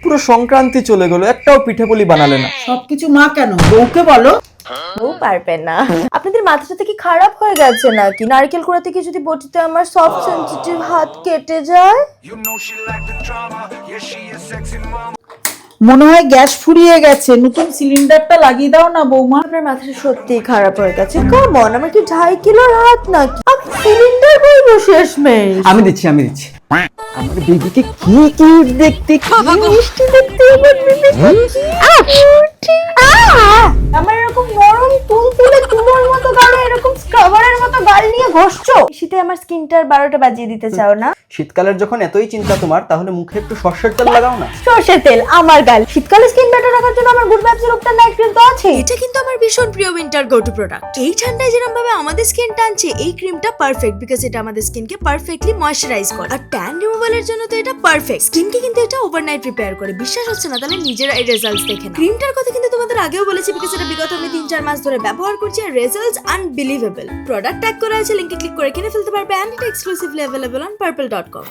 পুরো সংক্রান্তি চলে গেল, একটাও পিঠেপুলি বানালে না। সবকিছু মা কেন? বউকে বলো। বউ পারবে না। আপনাদের মাথাটা কি খারাপ হয়ে গেছে নাকি? নারকেল কুড়াতে গিয়ে যদি বটিতে আমার সফট সেনসিটিভ হাত কেটে যায়? মনে হয় গ্যাস ফুরিয়ে গেছে, নতুন সিলিন্ডারটা লাগিয়ে দাও না বৌমা। আপনার মাথাটা সত্যিই খারাপ হয়ে গেছে। কেমন, আমার কি 2.5 কিলোর হাত নাকি? আমি সিলিন্ডার বলবো শেষমেশ। আমি দিচ্ছি আমার বেবিকে কি কিউট দেখতে, কি মিষ্টি দেখতে আমার বেবি। আমার এরকম নরম তুলতুলে তুলোর মতো গালে এরকম স্ক্রাবারের মতো গাল নিয়ে ঘষছো। শীতে আমার স্কিনটার 12টা বাজিয়ে দিতে চাও না? শীতকালের যখন এতই চিন্তা তোমার, তাহলে মুখে একটু সর্ষের তেল লাগাও না। সরষের তেল আমার গাল। শীতকালে স্কিন বেটার রাখার জন্য আমার গুড ভাইবস রূপটা নাইট ক্রিম তো আছে। এটা কিন্তু আমার ভীষণ প্রিয় উইন্টার গো টু প্রোডাক্ট। এই ঠান্ডায় যেরকম ভাবে আমাদের স্কিন টানছে, এই ক্রিমটা পারফেক্ট বিকজ এটা আমাদের স্কিনকে পারফেক্টলি ময়শ্চারাইজ করে। আর ট্যান রিমুভালের জন্য তো এটা পারফেক্ট। স্কিনকে কিন্তু এটা ওভারনাইট রিপেয়ার করে। বিশ্বাস হচ্ছে না? তাহলে নিজেরা এই রেজাল্টস দেখে নাও। ক্রিমটার কথা কিন্তু তোমাদের আগেও বলেছি বিকজ এটা বিগত আমি 3-4 মাস ধরে ব্যবহার করছি আর রেজাল্টস আনবিলিভেবল। প্রোডাক্ট ট্যাগ করা আছে, লিংকে ক্লিক করে কিনে ফেলতে পারবে এন্ড এটা এক্সক্লুসিভলি अवेलेबल অন purple.com।